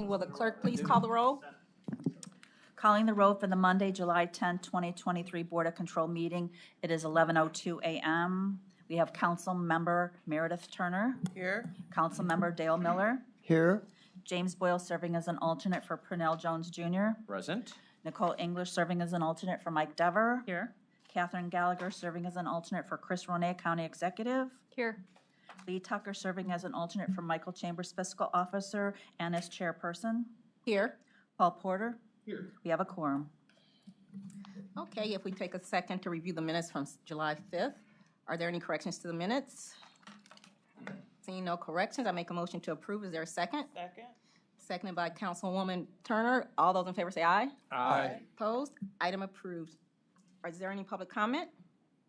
Will the clerk please call the roll? Calling the roll for the Monday, July 10, 2023 Board of Control meeting. It is 11:02 a.m. We have Council Member Meredith Turner. Here. Council Member Dale Miller. Here. James Boyle serving as an alternate for Purnell Jones Jr. Present. Nicole English serving as an alternate for Mike Dever. Here. Catherine Gallagher serving as an alternate for Chris Ronay, County Executive. Here. Lee Tucker serving as an alternate for Michael Chambers, Fiscal Officer, and as chairperson. Here. Paul Porter. Here. We have a quorum. Okay, if we take a second to review the minutes from July 5th, are there any corrections to the minutes? Seeing no corrections, I make a motion to approve. Is there a second? Second. Seconded by Councilwoman Turner. All those in favor say aye. Aye. Opposed? Item approved. Is there any public comment?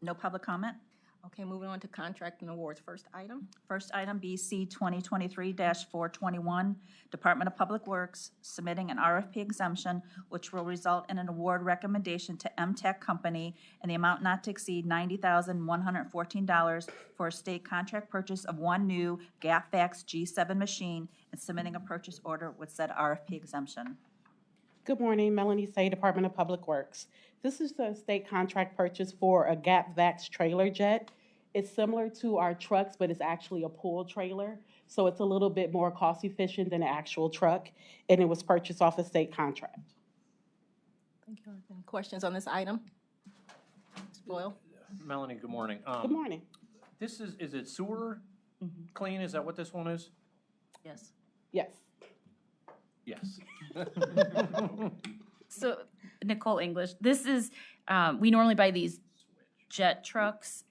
No public comment. Okay, moving on to contract and awards. First item. First item, BC 2023-421, Department of Public Works submitting an RFP exemption, which will result in an award recommendation to MTech Company in the amount not to exceed $90,114 for a state contract purchase of one new GapVax G7 machine and submitting a purchase order with said RFP exemption. Good morning, Melanie Say, Department of Public Works. This is the state contract purchase for a GapVax trailer jet. It's similar to our trucks, but it's actually a pull trailer, so it's a little bit more cost efficient than an actual truck, and it was purchased off a state contract. Thank you. Any questions on this item? Ms. Boyle? Melanie, good morning. Good morning. This is it sewer clean? Is that what this one is? Yes. Yes. Yes. So Nicole English, this is, we normally buy these jet trucks.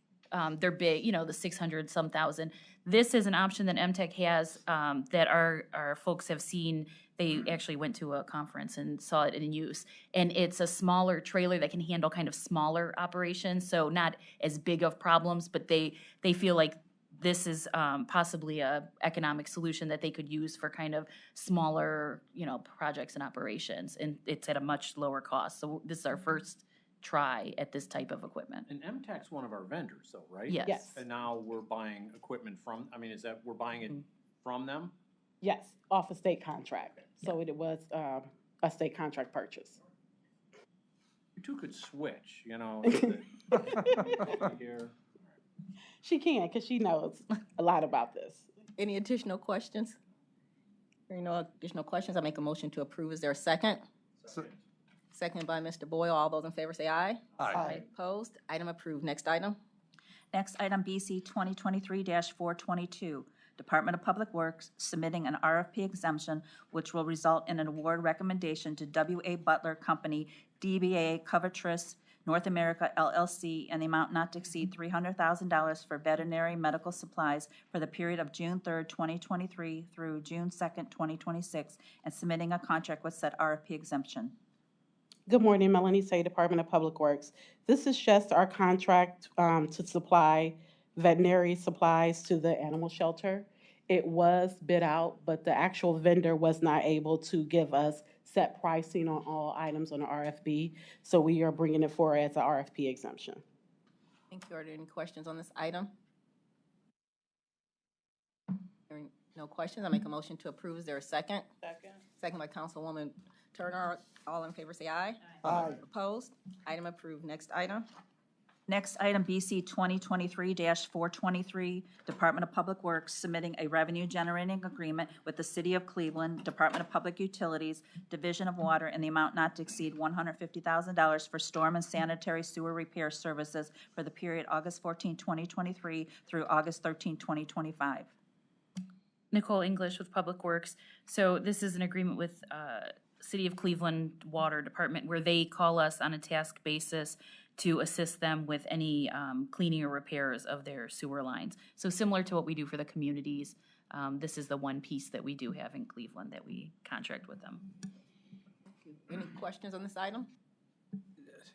They're big, you know, the 600 some thousand. This is an option that MTech has, that our folks have seen. They actually went to a conference and saw it in use. And it's a smaller trailer that can handle kind of smaller operations, so not as big of problems, but they feel like this is possibly a economic solution that they could use for kind of smaller, you know, projects and operations, and it's at a much lower cost. So this is our first try at this type of equipment. And MTech's one of our vendors though, right? Yes. Yes. And now we're buying equipment from, I mean, is that, we're buying it from them? Yes, off a state contract. So it was a state contract purchase. You two could switch, you know. Here. She can, because she knows a lot about this. Any additional questions? Hearing no additional questions, I make a motion to approve. Is there a second? Second by Mr. Boyle. All those in favor say aye. Aye. Opposed? Item approved. Next item. Next item, BC 2023-422, Department of Public Works submitting an RFP exemption which will result in an award recommendation to W.A. Butler Company, DBA Covertris North America LLC, and the amount not to exceed $300,000 for veterinary medical supplies for the period of June 3rd, 2023 through June 2nd, 2026, and submitting a contract with said RFP exemption. Good morning, Melanie Say, Department of Public Works. This is just our contract to supply veterinary supplies to the animal shelter. It was bid out, but the actual vendor was not able to give us set pricing on all items on the RFP, so we are bringing it forward as an RFP exemption. Thank you. Are there any questions on this item? Hearing no questions, I make a motion to approve. Is there a second? Second. Second by Councilwoman Turner. All in favor say aye. Aye. Opposed? Item approved. Next item. Next item, BC 2023-423, Department of Public Works submitting a revenue generating agreement with the City of Cleveland, Department of Public Utilities, Division of Water, in the amount not to exceed $150,000 for storm and sanitary sewer repair services for the period August 14, 2023 through August 13, 2025. Nicole English with Public Works. So this is an agreement with City of Cleveland Water Department where they call us on a task basis to assist them with any cleaning or repairs of their sewer lines. So similar to what we do for the communities, this is the one piece that we do have in Cleveland that we contract with them. Any questions on this item?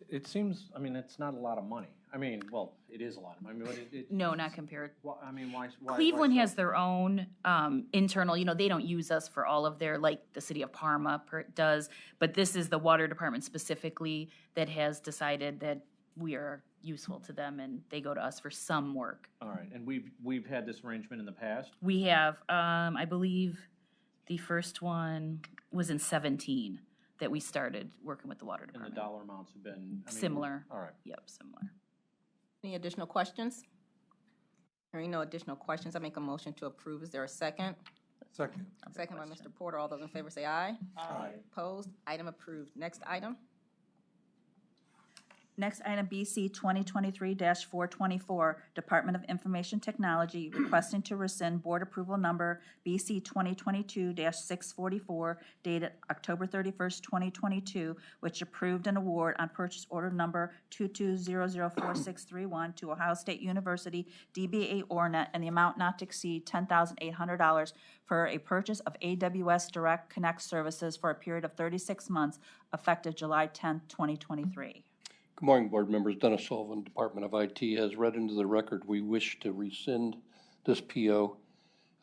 It seems, I mean, it's not a lot of money. I mean, well, it is a lot of money, but No, not compared. I mean, why? Cleveland so? has their own internal, you know, they don't use us for all of their, like the city of Parma does, but this is the water department specifically that has decided that we are useful to them and they go to us for some work. All right, and we've had this arrangement in the past? We have, I believe the first one was in 17 that we started working with the water And department. the dollar amounts have been? I mean, Similar. All right. Yep, similar. Any additional questions? Hearing no additional questions, I make a motion to approve. Is there a second? Second. Second by Mr. Porter. All those in favor say aye. Aye. Opposed? Item approved. Next item. Next item, BC 2023-424, Department of Information Technology requesting to rescind board approval number BC 2022-644 dated October 31st, 2022, which approved an award on purchase order number 22004631 to Ohio State University DBA Ornet in the amount not to exceed $10,800 for a purchase of AWS Direct Connect services for a period of 36 months effective July 10th, 2023. Good morning, board members. Dennis Sullivan, Department of IT, has read into the record we wish to rescind this PO.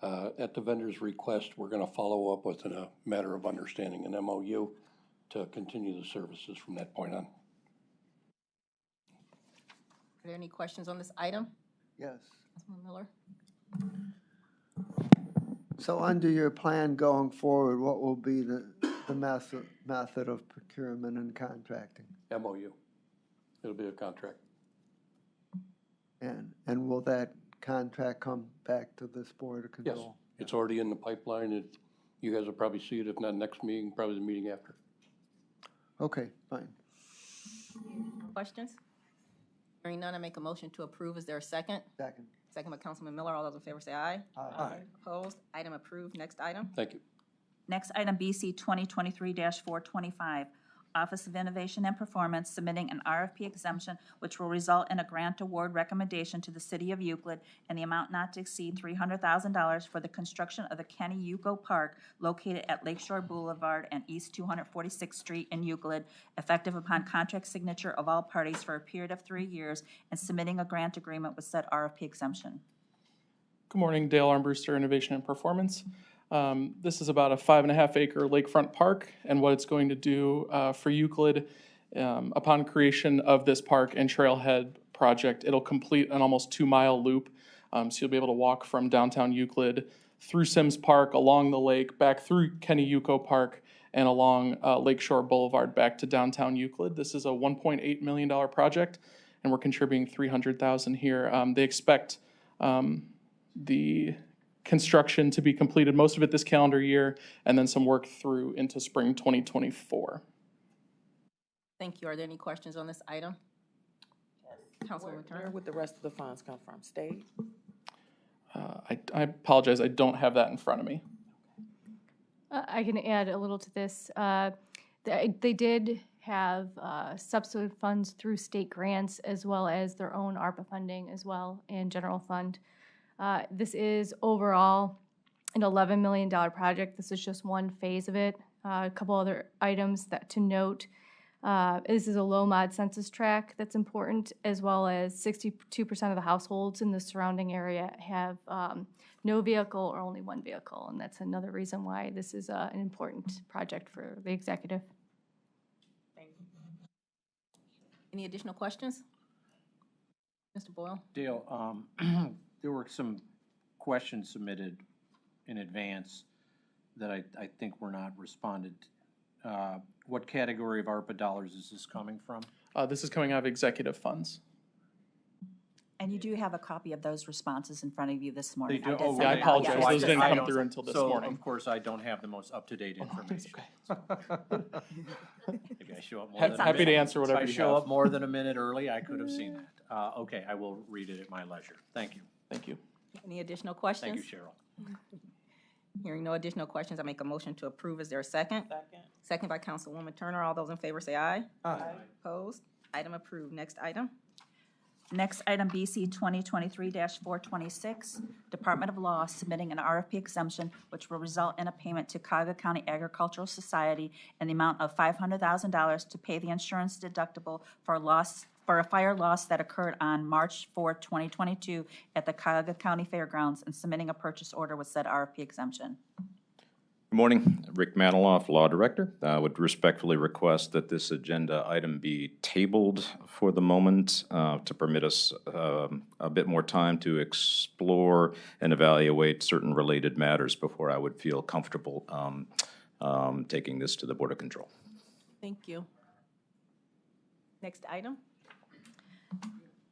At the vendor's request, we're going to follow up with a matter of understanding, an MOU, to continue the services from that point on. Are there any questions on this item? Yes. Councilman Miller? So under your plan going forward, what will be the method of procurement and contracting? MOU. It'll be a contract. And will that contract come back to this board of Yes, control? it's already in the pipeline. You guys will probably see it, if not next meeting, probably the meeting after. Okay, fine. Questions? Hearing none, I make a motion to approve. Is there a second? Second. Second by Councilman Miller. All those in favor say aye. Aye. Opposed? Item approved. Next item. Thank you. Next item, BC 2023-425, Office of Innovation and Performance submitting an RFP exemption which will result in a grant award recommendation to the City of Euclid in the amount not to exceed $300,000 for the construction of the Kenny Yuko Park located at Lakeshore Boulevard and East 246th Street in Euclid, effective upon contract signature of all parties for a period of 3 years, and submitting a grant agreement with said RFP exemption. Good morning, Dale Armbruster, Innovation and Performance. This is about a 5.5 acre lakefront park, and what it's going to do for Euclid upon creation of this park and trailhead project, it'll complete an almost 2-mile loop. So you'll be able to walk from downtown Euclid through Sims Park, along the lake, back through Kenny Yuko Park, and along Lakeshore Boulevard back to downtown Euclid. This is a $1.8 million project, and we're contributing $300,000 here. They expect the construction to be completed, most of it this calendar year, and then some work through into spring 2024. Thank you. Are there any questions on this item? Councilwoman Where Turner? would the rest of the funds come from? State? I apologize, I don't have that in front of me. I can add a little to this. They did have substitute funds through state grants as well as their own ARPA funding as well and general fund. This is overall an $11 million project. This is just one phase of it. A couple other items that to note. This is a low mod census tract that's important, as well as 62% of the households in the surrounding area have no vehicle or only one vehicle. And that's another reason why this is an important project for the executive. Any additional questions? Mr. Boyle? Dale, there were some questions submitted in advance that I think were not responded. What category of ARPA dollars is this coming from? This is coming out of executive funds. And you do have a copy of those responses in front of you this morning. They do? did Oh, send Yeah, I them out apologize. yesterday. Those didn't I come don't- through until this So, morning. of course, I don't have the most up-to-date information. Maybe I show up more Ha- than a happy to minute. answer whatever If I you show have. up more than a minute early, I could have seen that. Okay, I will read it at my leisure. Thank you. Thank you. Any additional Thank you, questions? Cheryl. Hearing no additional questions, I make a motion to approve. Is there a second? Second. Second by Councilwoman Turner. All those in favor say aye. Aye. Opposed? Item approved. Next item. Next item, BC 2023-426, Department of Law submitting an RFP exemption which will result in a payment to Cuyahoga County Agricultural Society in the amount of $500,000 to pay the insurance deductible for a fire loss that occurred on March 4, 2022 at the Cuyahoga County Fairgrounds, and submitting a purchase order with said RFP exemption. Good morning, Rick Maniloff, Law Director. I would respectfully request that this agenda item be tabled for the moment to permit us a bit more time to explore and evaluate certain related matters before I would feel comfortable taking this to the Board of Control. Thank you. Next item.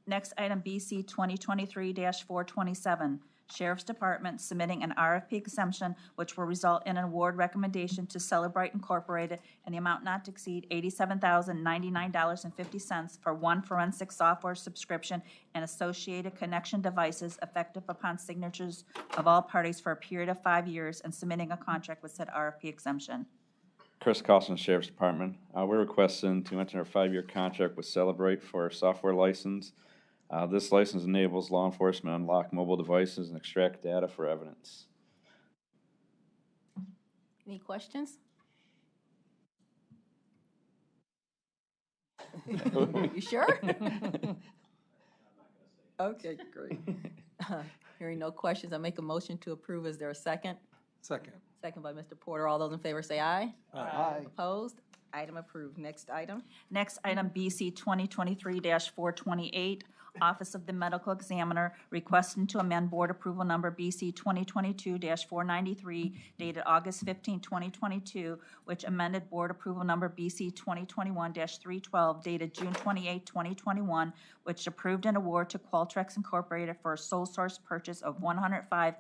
Next item, BC 2023-427, Sheriff's Department submitting an RFP exemption which will result in an award recommendation to Celebrate Incorporated in the amount not to exceed $87,099.50 for one forensic software subscription and associated connection devices effective upon signatures of all parties for a period of 5 years, and submitting a contract with said RFP exemption. Chris Carlson, Sheriff's Department. We're requesting to enter a 5-year contract with Celebrate for our software license. This license enables law enforcement to unlock mobile devices and extract data for evidence. Any questions? You sure? Okay, great. Hearing no questions, I make a motion to approve. Is there a second? Second. Second by Mr. Porter. All those in favor say aye. Aye. Opposed? Item approved. Next item. Next item, BC 2023-428, Office of the Medical Examiner requesting to amend Board Approval Number BC 2022-493 dated August 15, 2022, which amended Board Approval Number BC 2021-312 dated June 28, 2021, which approved an award to Qualtrics Incorporated for a sole source purchase of 105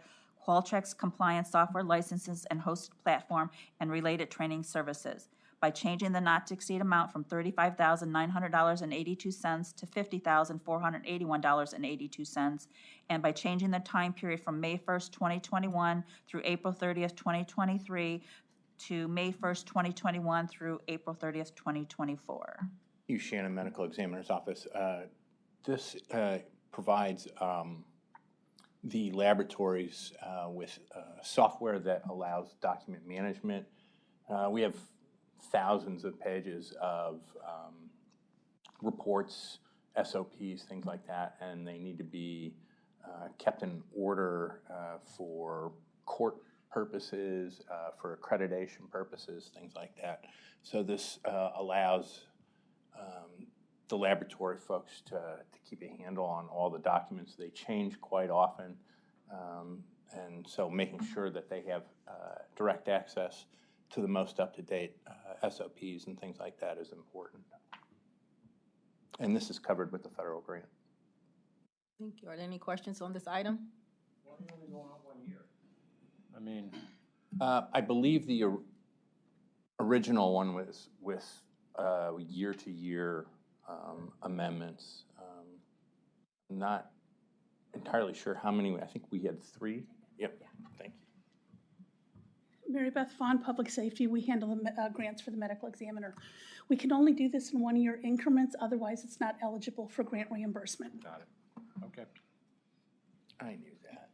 Qualtrics compliance software licenses and hosted platform and related training services, by changing the not-to-exceed amount from $35,900.82 to $50,481.82, and by changing the time period from May 1st, 2021 through April 30th, 2023, to May 1st, 2021 through April 30th, 2024. Hugh Shannon, Medical Examiner's Office. This provides the laboratories with software that allows document management. We have thousands of pages of reports, SOPs, things like that, and they need to be kept in order for court purposes, for accreditation purposes, things like that. So this allows the laboratory folks to keep a handle on all the documents. They change quite often, and so making sure that they have direct access to the most up-to-date SOPs and things like that is important. And this is covered with the federal grant. Thank you. Are there any questions on this item? Why are we only going out 1 year? I mean, I believe the original one was with year-to-year amendments. Not entirely sure how many. I think we had 3. Yep. Thank you. Mary Beth Vaughn, Public Safety. We handle the grants for the medical examiner. We can only do this in 1-year increments, otherwise it's not eligible for grant reimbursement. Got it. Okay. I knew that.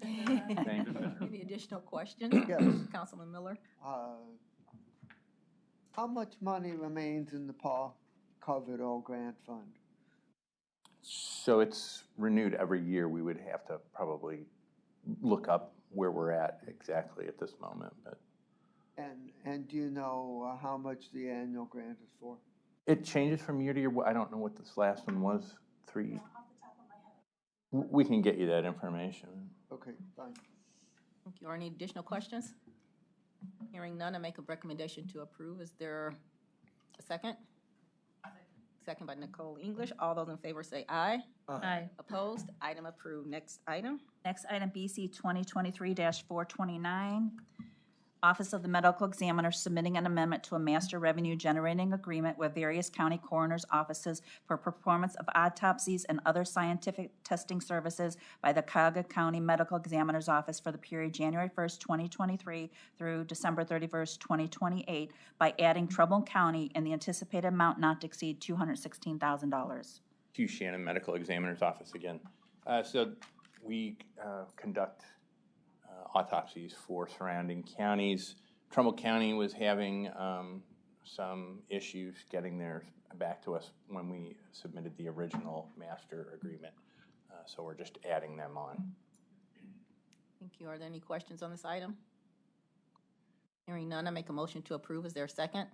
Thank you. Any additional questions? Yes. Councilman Miller? How much money remains in the Paul Coverdell Grant Fund? So it's renewed every year. We would have to probably look up where we're at exactly at this moment, but. And do you know how much the annual grant is for? It changes from year to year. I don't know what this last one was. 3. Off the top of my head. We can get you that information. Okay, fine. Thank you. Are any additional questions? Hearing none, I make a recommendation to approve. Is there a second? Second by Nicole English. All those in favor say aye. Aye. Opposed? Item approved. Next item. Next item, BC 2023-429. Office of the Medical Examiner submitting an amendment to a master revenue generating agreement with various county coroners' offices for performance of autopsies and other scientific testing services by the Cuyahoga County Medical Examiner's Office for the period January 1st, 2023 through December 31st, 2028 by adding Trumbull County in the anticipated amount not to exceed $216,000. Hugh Shannon, Medical Examiner's Office again. So we conduct autopsies for surrounding counties. Trumbull County was having some issues getting theirs back to us when we submitted the original master agreement. So we're just adding them on. Thank you. Are there any questions on this item? Hearing none, I make a motion to approve. Is there a second?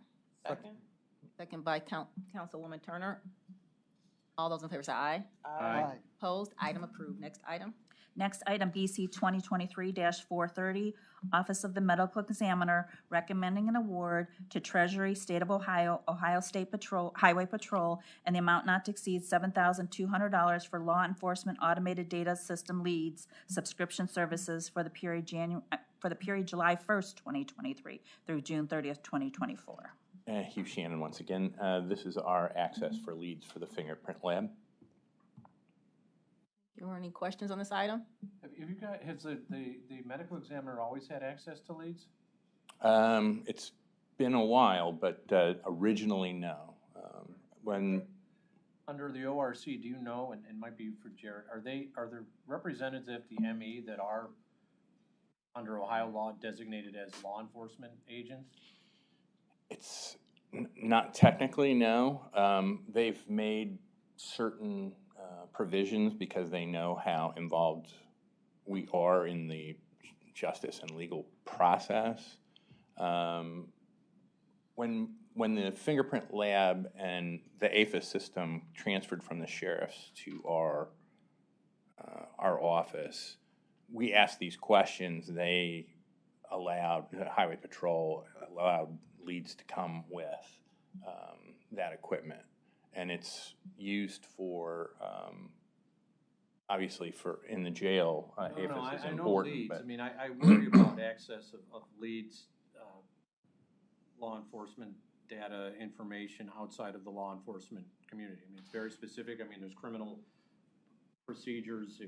Second. Second by Councilwoman Turner. All those in favor say aye. Aye. Opposed? Item approved. Next item. Next item, BC 2023-430, Office of the Medical Examiner recommending an award to Treasury, State of Ohio, Ohio State Highway Patrol, and the amount not to exceed $7,200 for law enforcement automated data system leads subscription services for the period July 1st, 2023 through June 30th, 2024. Hugh Shannon once again. This is our access for leads for the fingerprint lab. Are any questions on this item? have you guys, has the medical examiner always had access to leads? It's been a while, but originally no. When Under the ORC, do you know, and it might be for Jared, are there representatives of the ME that are under Ohio law designated as law enforcement agents? it's not technically, no. They've made certain provisions because they know how involved we are in the justice and legal process. When the fingerprint lab and the APHIS system transferred from the sheriff's to our office, we asked these questions. They allowed, Highway Patrol allowed leads to come with that equipment. And it's used for, obviously, for in the jail. APHIS is I know important. leads. But I mean, I worry about access of leads, law enforcement data, information outside of the law enforcement community. I mean, it's very specific. I mean, there's criminal procedures,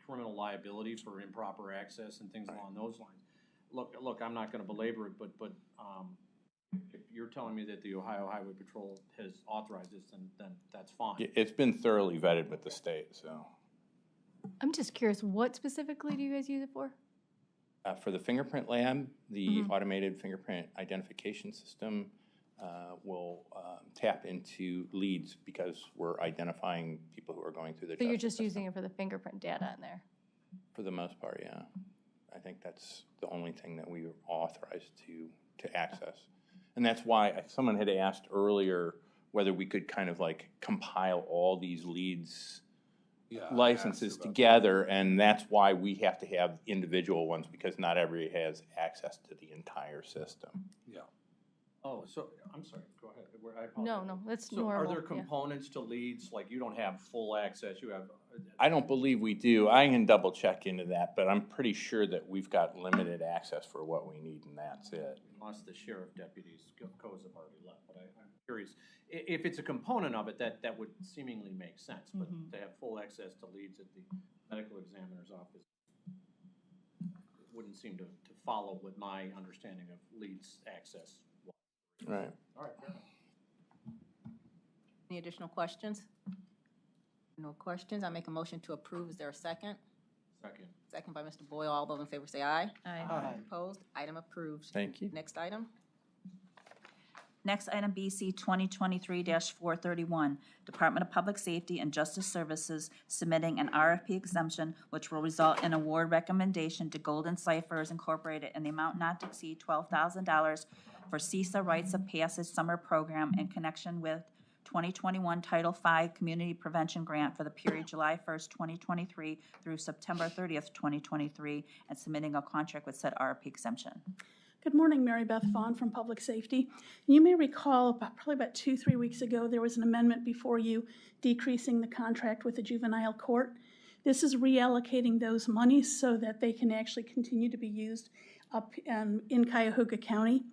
criminal liability for improper access and things along those lines. look, I'm not gonna belabor it, but, if you're telling me that the Ohio Highway Patrol has authorized this, then that's fine. It's been thoroughly vetted with the state, so. I'm just curious, what specifically do you guys use it for? For the fingerprint lab, the automated fingerprint identification system will tap into leads because we're identifying people who are going through the So you're justice just system. using it for the fingerprint data in there? For the most part, yeah. I think that's the only thing that we are authorized to access. And that's why someone had asked earlier whether we could kind of like compile all these leads licenses together, and that's why we have to have individual ones, because not everybody has access to the entire system. Yeah. Oh, so, I'm sorry, go ahead. I No, apologize. no, that's So normal. are there yeah. components to leads, like you don't have full access, you have? I don't believe we do. I can double check into that, but I'm pretty sure that we've got limited access for what we need, and that's it. Unless the sheriff deputies, codes have already left, but I'm curious. If it's a component of it, that would seemingly make sense, but to have full access to leads at the medical examiner's office wouldn't seem to follow with my understanding of leads access. Right. All right, fair enough. Any additional questions? No questions. I make a motion to approve. Is there a second? Second. Second by Mr. Boyle. All those in favor say aye. Aye. Opposed? Item approved. Thank you. Next item. Next item, BC 2023-431, Department of Public Safety and Justice Services submitting an RFP exemption which will result in award recommendation to Golden Ciphers Incorporated in the amount not to exceed $12,000 for CISA Rites of Passage Summer Program in connection with 2021 Title V Community Prevention Grant for the period July 1st, 2023 through September 30th, 2023, and submitting a contract with said RFP exemption. Good morning, Mary Beth Vaughn from Public Safety. You may recall probably about 2-3 weeks ago, there was an amendment before you decreasing the contract with the juvenile court. This is reallocating those monies so that they can actually continue to be used up in Cuyahoga County.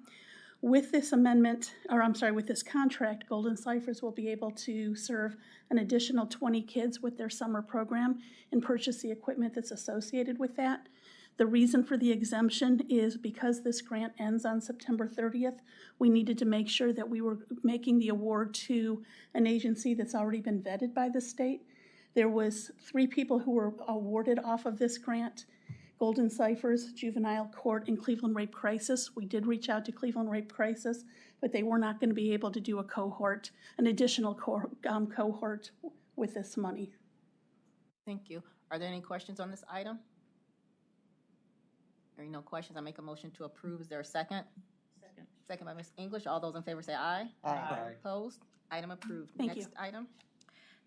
With this amendment, or I'm sorry, with this contract, Golden Ciphers will be able to serve an additional 20 kids with their summer program and purchase the equipment that's associated with that. The reason for the exemption is because this grant ends on September 30th, we needed to make sure that we were making the award to an agency that's already been vetted by the state. There was 3 people who were awarded off of this grant: Golden Ciphers, Juvenile Court, and Cleveland Rape Crisis. We did reach out to Cleveland Rape Crisis, but they were not going to be able to do a cohort, an additional cohort with this money. Thank you. Are there any questions on this item? Hearing no questions, I make a motion to approve. Is there a second? Second. Second by Ms. English. All those in favor say aye. Aye. Opposed? Item approved. Thank you. Next item.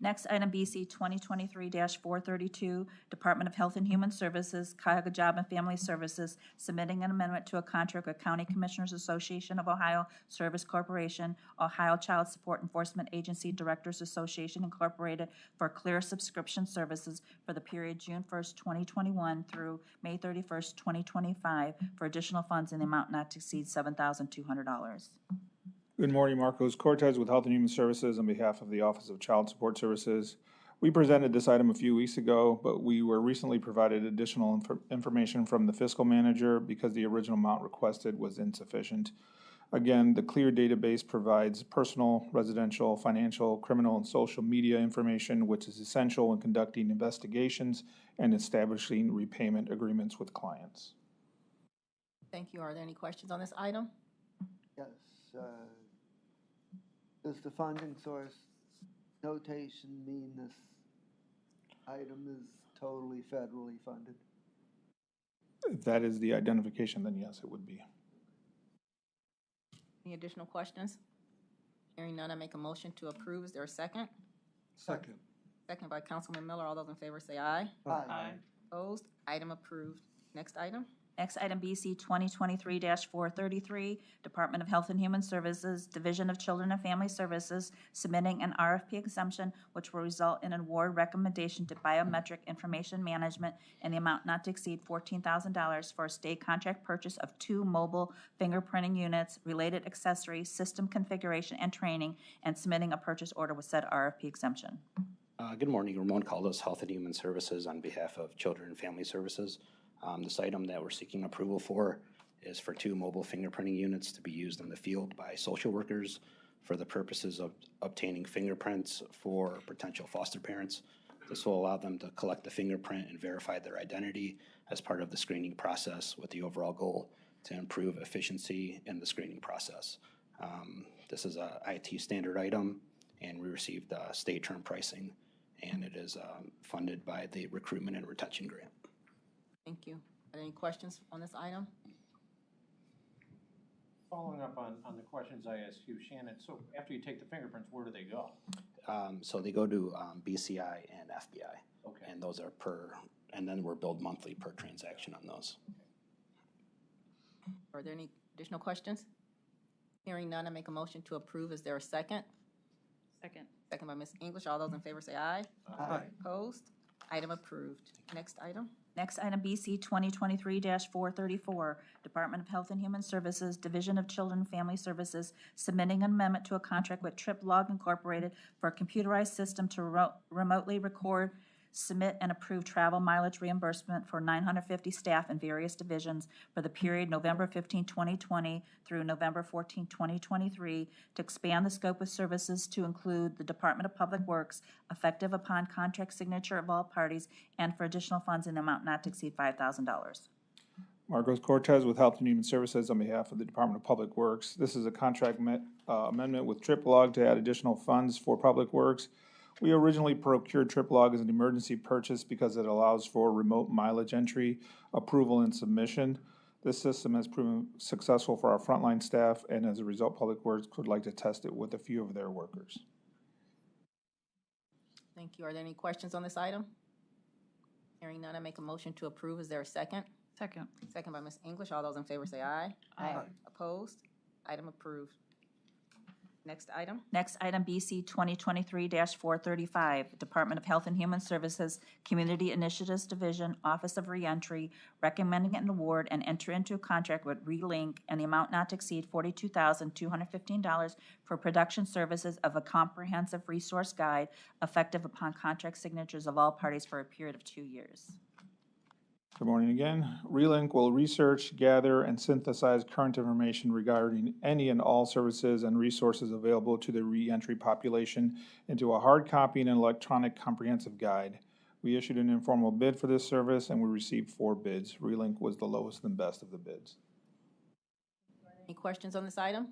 Next item, BC 2023-432, Department of Health and Human Services, Cuyahoga Job and Family Services, submitting an amendment to a contract with County Commissioners Association of Ohio Service Corporation, Ohio Child Support Enforcement Agency Directors Association Incorporated for clear subscription services for the period June 1st, 2021 through May 31st, 2025 for additional funds in the amount not to exceed $7,200. Good morning, Marcos Cortez with Health and Human Services on behalf of the Office of Child Support Services. We presented this item a few weeks ago, but we were recently provided additional information from the fiscal manager because the original amount requested was insufficient. Again, the CLEAR database provides personal, residential, financial, criminal, and social media information, which is essential in conducting investigations and establishing repayment agreements with clients. Thank you. Are there any questions on this item? Yes. Does the funding source notation mean this item is totally federally funded? If that is the identification, then yes, it would be. Any additional questions? Hearing none, I make a motion to approve. Is there a second? Second. Second by Councilman Miller. All those in favor say aye. Aye. Opposed? Item approved. Next item. Next item, BC 2023-433, Department of Health and Human Services, Division of Children and Family Services, submitting an RFP exemption which will result in an award recommendation to Biometric Information Management in the amount not to exceed $14,000 for a state contract purchase of 2 mobile fingerprinting units, related accessories, system configuration and training, and submitting a purchase order with said RFP exemption. Good morning, Ramon Caldas, Health and Human Services on behalf of Children and Family Services. This item that we're seeking approval for is for 2 mobile fingerprinting units to be used in the field by social workers for the purposes of obtaining fingerprints for potential foster parents. This will allow them to collect the fingerprint and verify their identity as part of the screening process, with the overall goal to improve efficiency in the screening process. This is a IT standard item, and we received state term pricing, and it is funded by the Recruitment and Retention Grant. Thank you. Are there any questions on this item? Following up on the questions I asked you, Shannon, so after you take the fingerprints, where do they go? So they go to BCI and FBI. Okay. And those are and then we're billed monthly per transaction on those. Are there any additional questions? Hearing none, I make a motion to approve. Is there a second? Second. Second by Ms. English. All those in favor say aye. Aye. Opposed? Item approved. Next item. Next item, BC 2023-434, Department of Health and Human Services, Division of Children and Family Services, submitting an amendment to a contract with TripLog Incorporated for a computerized system to remotely record, submit, and approve travel mileage reimbursement for 950 staff in various divisions for the period November 15, 2020 through November 14, 2023, to expand the scope of services to include the Department of Public Works, effective upon contract signature of all parties, and for additional funds in the amount not to exceed $5,000. Marcos Cortez with Health and Human Services on behalf of the Department of Public Works. This is a contract amendment with TripLog to add additional funds for Public Works. We originally procured TripLog as an emergency purchase because it allows for remote mileage entry, approval, and submission. This system has proven successful for our frontline staff, and as a result, Public Works would like to test it with a few of their workers. Thank you. Are there any questions on this item? Hearing none, I make a motion to approve. Is there a second? Second. Second by Ms. English. All those in favor say aye. Aye. Opposed? Item approved. Next item. Next item, BC 2023-435, Department of Health and Human Services, Community Initiatives Division, Office of Reentry, recommending an award and enter into a contract with Relink and the amount not to exceed $42,215 for production services of a comprehensive resource guide effective upon contract signatures of all parties for a period of 2 years. Good morning again. Relink will research, gather, and synthesize current information regarding any and all services and resources available to the reentry population into a hard copy and an electronic comprehensive guide. We issued an informal bid for this service, and we received 4 bids. Relink was the lowest and best of the bids. Any questions on this item?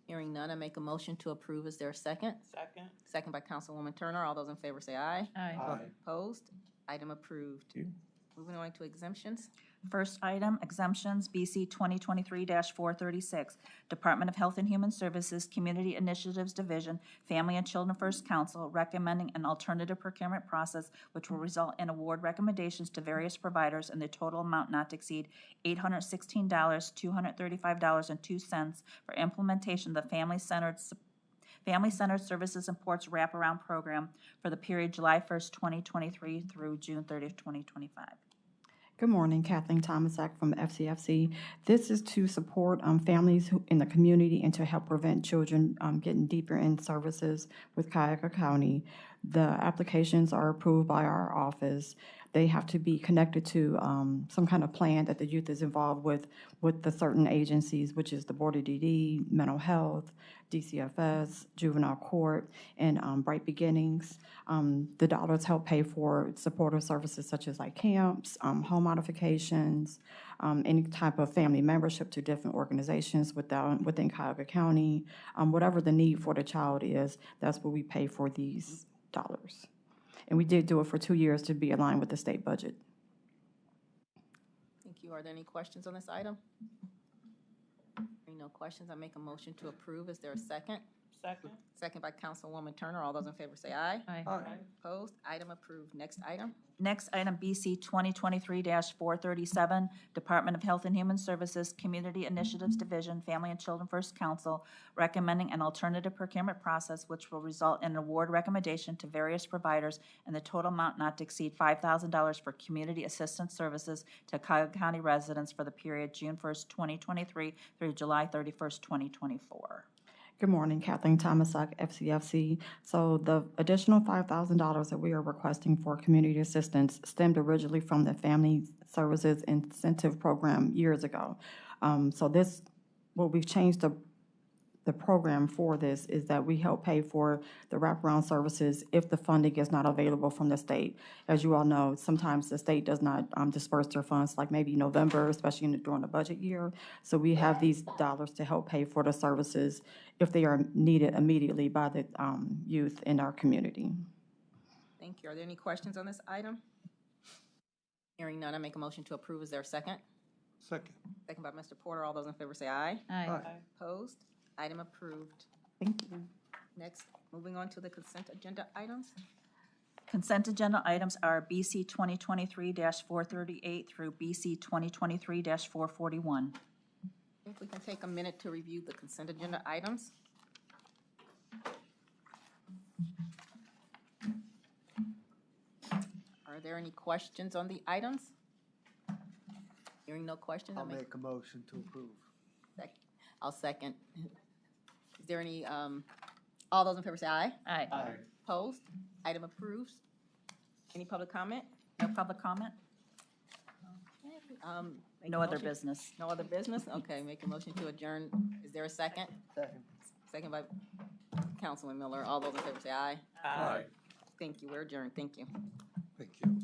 Hearing none, I make a motion to approve. Is there a second? Second. Second by Councilwoman Turner. All those in favor say aye. Aye. Opposed? Item approved. Thank you. Moving on to exemptions. First item, exemptions, BC 2023-436, Department of Health and Human Services, Community Initiatives Division, Family and Children First Council, recommending an alternative procurement process which will result in award recommendations to various providers in the total amount not to exceed $816,235.02 for implementation of the Family-Centered Services and Ports Wraparound Program for the period July 1st, 2023 through June 30th, 2025. Good morning, Kathleen Thomasak from FCFC. This is to support families in the community and to help prevent children getting deeper in services with Cuyahoga County. The applications are approved by our office. They have to be connected to some kind of plan that the youth is involved with the certain agencies, which is the Board of DD, Mental Health, DCFS, Juvenile Court, and Bright Beginnings. The dollars help pay for supportive services such as like camps, home modifications, any type of family membership to different organizations within Cuyahoga County. Whatever the need for the child is, that's what we pay for these dollars. And we did do it for 2 years to be aligned with the state budget. Thank you. Are there any questions on this item? Hearing no questions, I make a motion to approve. Is there a second? Second. Second by Councilwoman Turner. All those in favor say aye. Aye. Opposed? Item approved. Next item. Next item, BC 2023-437, Department of Health and Human Services, Community Initiatives Division, Family and Children First Council, recommending an alternative procurement process which will result in an award recommendation to various providers and the total amount not to exceed $5,000 for community assistance services to Cuyahoga County residents for the period June 1st, 2023 through July 31st, 2024. Good morning, Kathleen Thomasak, FCFC. So the additional $5,000 that we are requesting for community assistance stemmed originally from the Family Services Incentive Program years ago. So this, what we've changed the program for this is that we help pay for the wraparound services if the funding is not available from the state. As you all know, sometimes the state does not disperse their funds, like maybe November, especially during the budget year. So we have these dollars to help pay for the services if they are needed immediately by the youth in our community. Thank you. Are there any questions on this item? Hearing none, I make a motion to approve. Is there a second? Second. Second by Mr. Porter. All those in favor say aye. Aye. Opposed? Item approved. Thank you. Next, moving on to the consent agenda items. Consent agenda items are BC 2023-438 through BC 2023-441. If we can take a minute to review the consent agenda items. Are there any questions on the items? Hearing no questions, I'll make a motion to approve. I'll second. Is there any, all those in favor say aye. Aye. Opposed? Item approved. Any public comment? No public comment? Make No a other motion- business. No other business? Okay, make a motion to adjourn. Is there a second? Second. Second by Councilman Miller. All those in favor say aye. Aye. Thank you. We're adjourned. Thank you. Thank you.